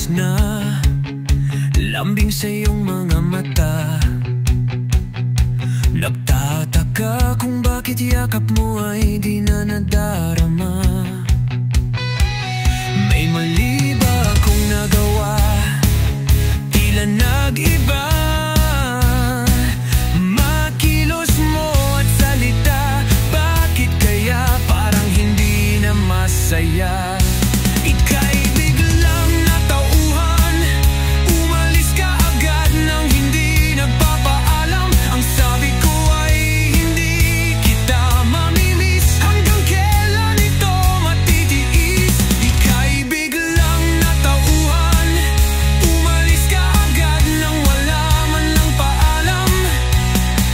oras na lambing sa iyong mga mata. Nagtataka kung bakit yakap mo ay di na nadarama. May mali ba akong nagawa? Tila nag-iba makilos mo at salita. Bakit kaya parang hindi na masaya? Ika'y biglang natauhan, umalis ka agad nang hindi nagpapaalam. Ang sabi ko ay hindi kita mamimiss. Hanggang kailan ito matitiis? Ika'y biglang natauhan, umalis ka agad nang wala man lang paalam.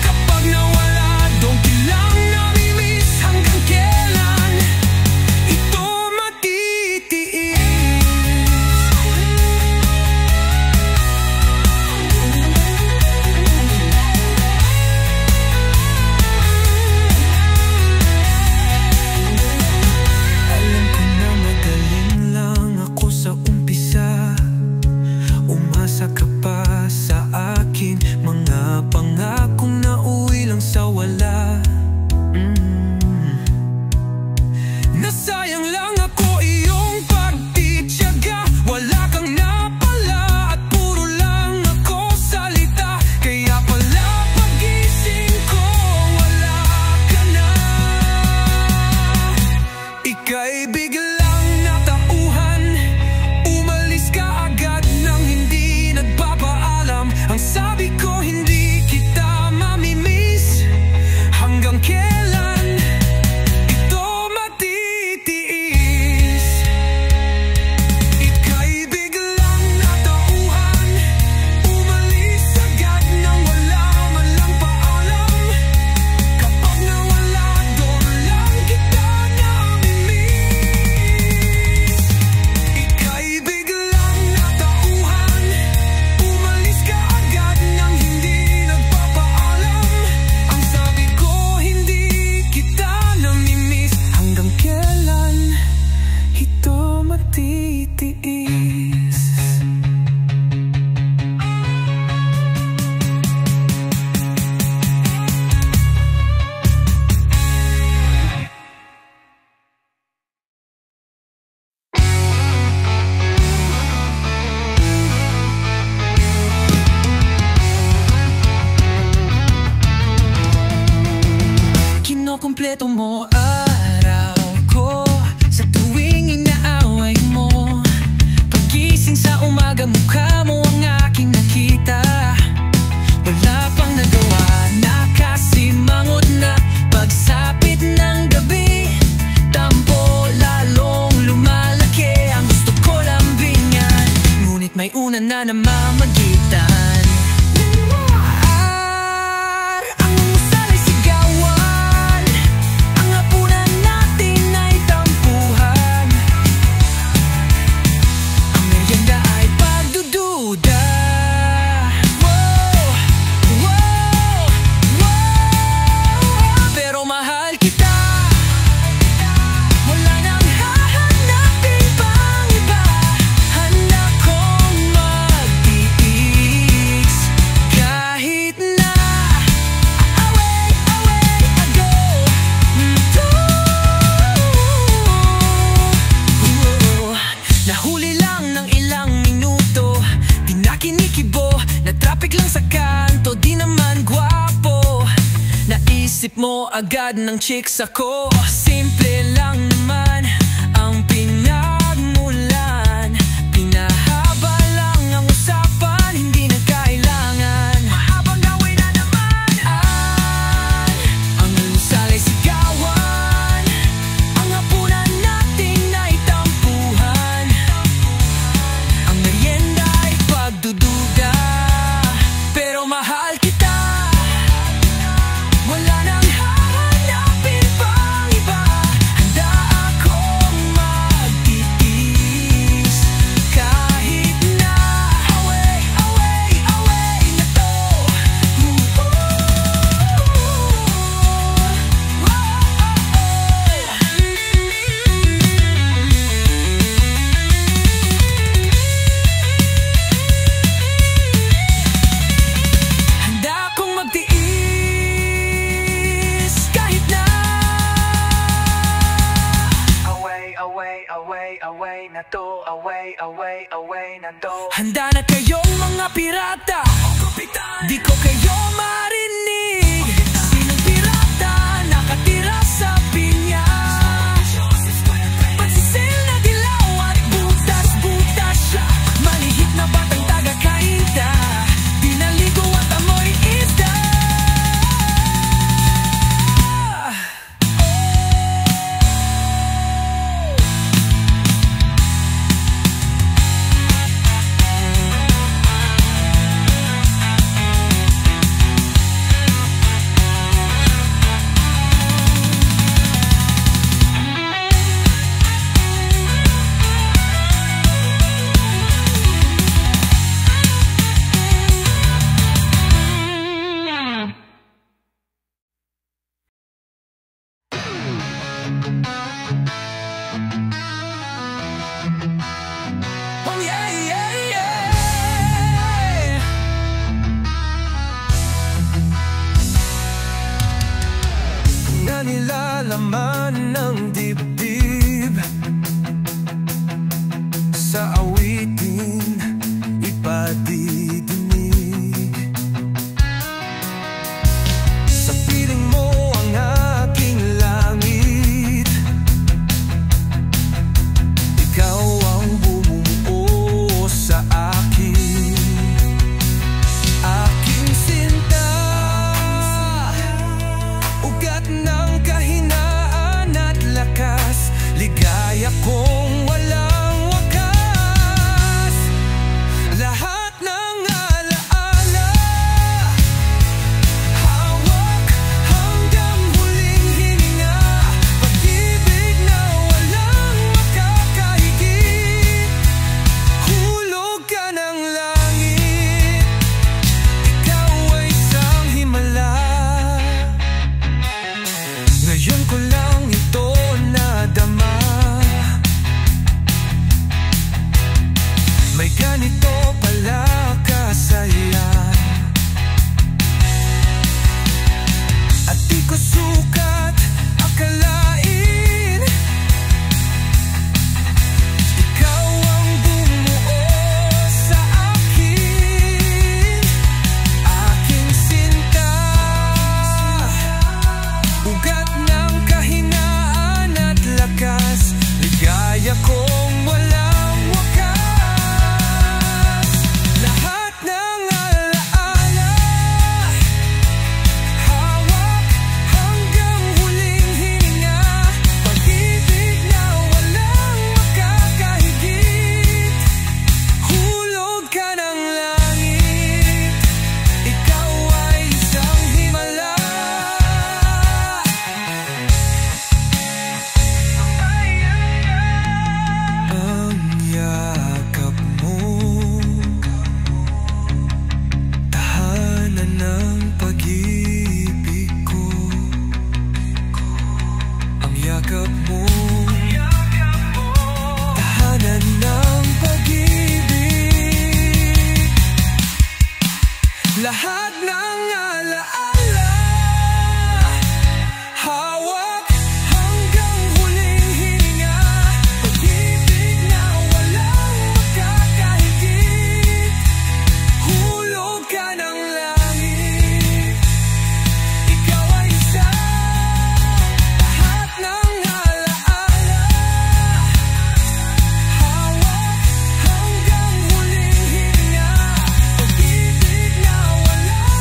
Kapag nawala, doon kilang namimiss. Hanggang kailan ito matitiis? Alam ko na magaling lang ako sa umpisa. Umasa ka pa sa akin, mga pangakong nauwi lang sa wala. Nasayang lang ako iyong pagtitiyaga. Wala kang napala at puro lang ako salita. Kaya pala pagising ko wala ka na. Ika'y biglang natauhan, umalis ka agad nang hindi nagpapaalam. Ang sabi ko hindi kita mamimiss. Hanggang kailan ito matitiis? Ika'y biglang natauhan, umalis agad nang wala man lang paalam. Kapag nawala, doon lang kita namimiss. Ika'y biglang natauhan, umalis ka agad nang hindi nagpapaalam. Ang sabi ko hindi kita namimiss. Hanggang kailan ito matitiis? Kinokompleto mo araw ko sa tuwing inaaway mo. Pagising sa umaga, mukha mo ang aking nakita. Wala pang nagawa, nakasimangot na. Pagsapit ng gabi, tampo lalong lumalaki. Ang gusto ko lambingan, ngunit may una na namamagitan. Ang usalay sigawan, ang hapunan natin ay tampuhan. Ang merienda ay pagdududa. Wow, wow, wow. Pero mahal kita, wala nang hahanapin pang iba. Handa kong magtiis kahit na away, away, ago. Nahuli lang ng ilang minuto, di na kinikibo, na traffic lang sa kanto, di naman gwapo. Naisip mo agad ng chicks ako. Simple lang naman ang pinagmulan. Pinahaba lang ang usapan, hindi na kailangan mahabang gawin na naman. Ang usalay sigawan, ang hapunan natin ay tampuhan. Ang merienda ay pagdududa. Pero mahal kita, wala nang hahanapin pang iba. Handa away na to. Handa na kayong mga pirata? Di ko kayo marinig. Sinong pirata nakatira sa pinya? Pagsisil na dilaw at butas-butas siya. Malihit na batang taga-kainta, dinaligo at amoy isda. Nilalaman ng dibdib sa awitin ipadidinig. Sa piling mo ang aking langit, ikaw ang bumuo sa akin. Aking sinta, ugat ng kahinaan at lakas, ligaya kong walang wakas. Lahat ng alaala, hawak hanggang huling hininga. Pag-ibig na walang makakahigit, hulog ka ng langit, ikaw ay isang himala. Ngayon ko lang ito nadama, may ganito pala kasaya. At di ko sukat akalain, ikaw ang bumuo sa akin. Aking sinta, ugat ng kahinaan at lakas, ligaya kong walang wakas. Lahat ng alaala, hawak hanggang huling hininga. Pag-ibig na walang makakahigit, hulog ka ng langit, ikaw ay isang himala. Ang yakap mo, tahanan ng pag-ibig ko. Ang yakap mo, tahanan ng pag-ibig. Lahat ng alaala, hawak hanggang huling hininga. Pag-ibig na walang makakahigit, hulog ka ng langit, ikaw ay isa. Lahat ng alaala, hawak hanggang huling hininga. Pag-ibig na walang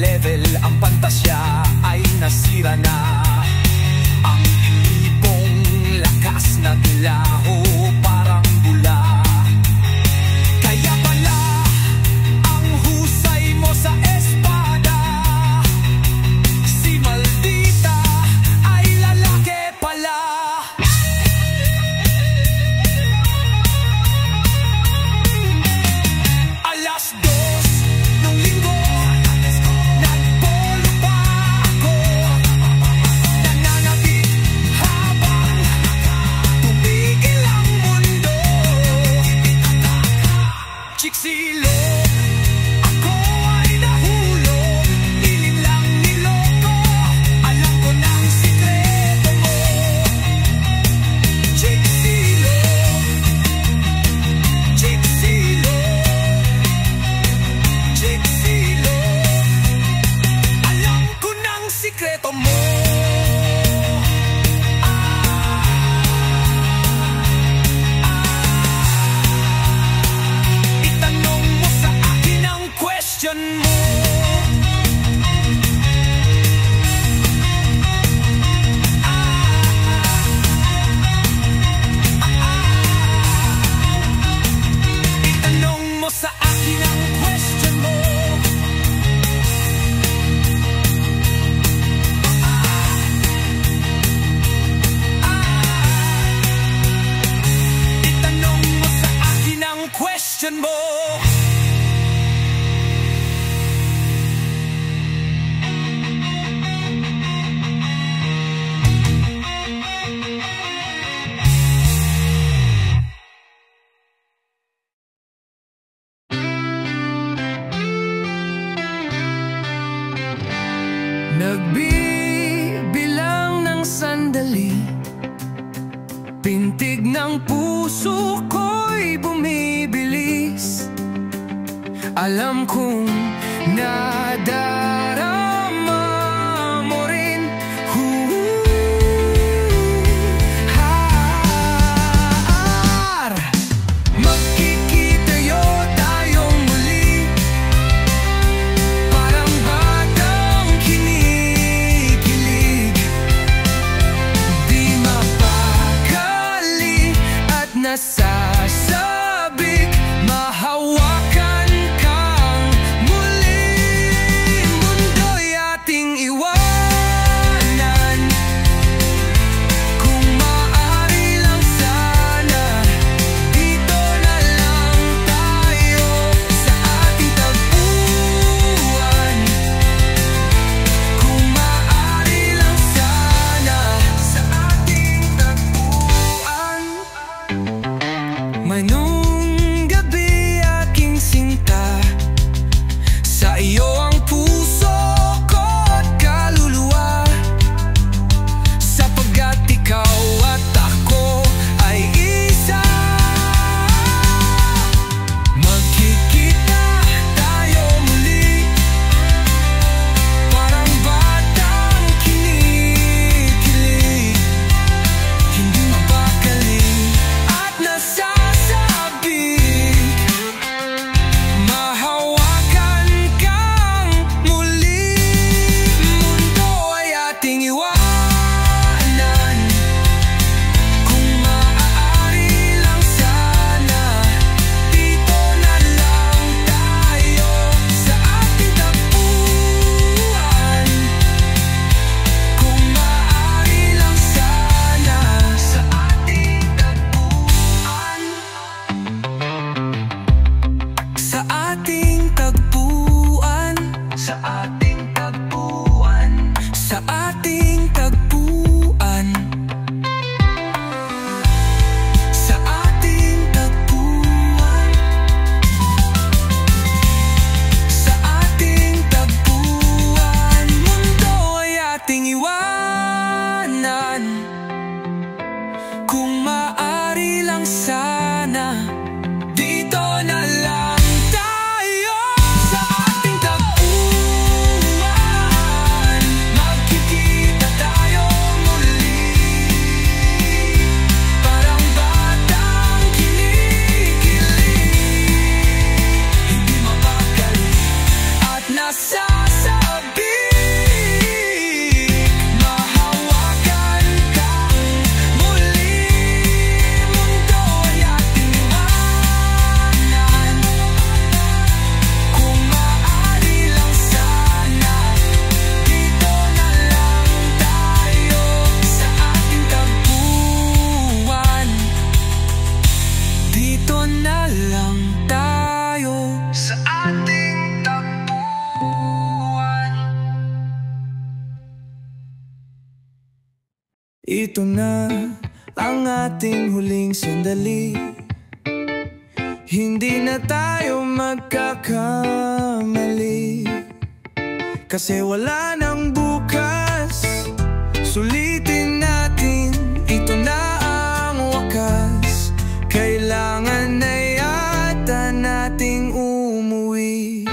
level, ang pantasya ay nasira na. Ang ibong lakas naglaho parang bula. Kaya pala ang husay mo sa espada, si Maldita ay lalaki pala. Alas 2 nung linggo, nagpolo pa ako, nananapit habang tumigil ang mundo. Chiksilo, ako ay nahulog, dilim lang niloko, alam ko ng sikreto mo. Chiksilo, Chiksilo, Chiksilo, alam ko ng sikreto mo. Itanong mo sa akin ang question mo. Itanong mo sa akin ang question mo. Itanong mo sa akin ang question mo. Nagbibilang ng sandali, pintig ng puso ko'y bumibilis. Alam kong nadarama mo rin. Magkikitayo tayong muli, parang batang kinikilig. Di mapakali at nasasabik, mahawakan kang muli. Mundo'y ating iwanan, kung maaari lang sana, dito na lang tayo sa ating tagpuan. Kung maaari lang sana, sa ating tagpuan. May nung gabi aking sinta, sa iyo ang puso ko at kaluluwa, sapagkat ikaw at ako ay isa. Magkikita tayo muli, parang batang kinikilig. Hindi mapakali at nasasabik, mahawakan kang muli. Mundo ay ating iwanan, kung maaari lang sana, dito na lang tayo sa ating tagpuan. Kung maaari lang sana, sa ating tagpuan. Sa ating tagpuan, sa ating tagpuan, sa ating tagpuan, sa ating tagpuan, sa ating tagpuan. Mundo ay ating iwanan, kung maaari lang sana, dito na lang tayo sa ating tagpuan. Ito na ang ating huling sandali. Hindi na tayo magkakamali, kasi wala nang bukas. Sulitin natin, ito na ang wakas. Kailangan na yata nating umuwi.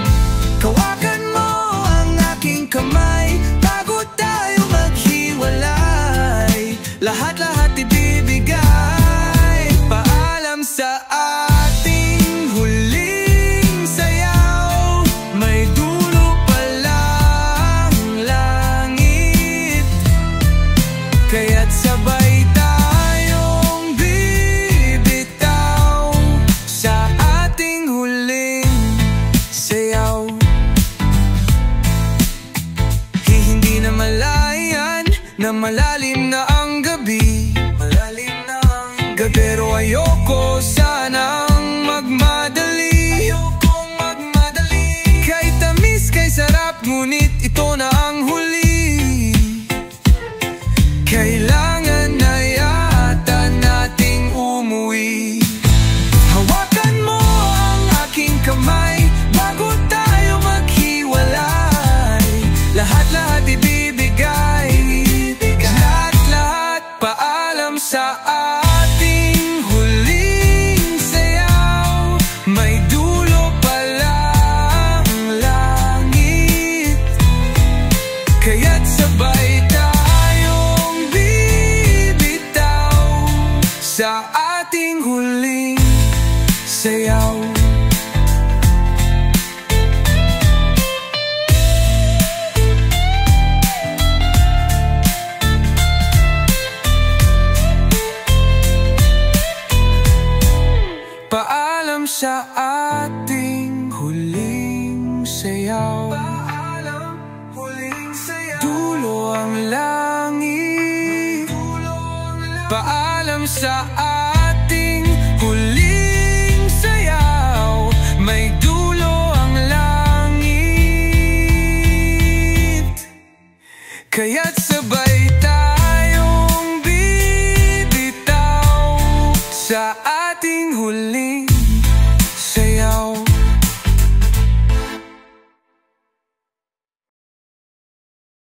Kawakan mo ang aking kamay bago tayo maghiwalay. Lahat-lahat ibibigay. Paalam sa ating huling sayaw. May dulo pa lang langit, kaya't sabay tayong bibitaw sa ating huling sayaw. Hindi na malayan na malalim na ang gabi, pero ayoko sanang magmadali. Kay tamis, kay sarap, ngunit ito na ang huli. Kailangan na yata nating umuwi. Hawakan mo ang aking kamay bago tayo maghiwalay. Lahat-lahat ibibigay. Lahat-lahat paalam sa ating huling sayaw. May dulo pa lang langit, kaya't sabay tayong bibitaw sa ating huling sayaw. Paalam sa ating huling sayaw. Paalam, huling sayaw. Dulo ang langit. Paalam sa ating huling sayaw. May dulo ang langit, kaya't sabay tayong bibitaw sa ating huling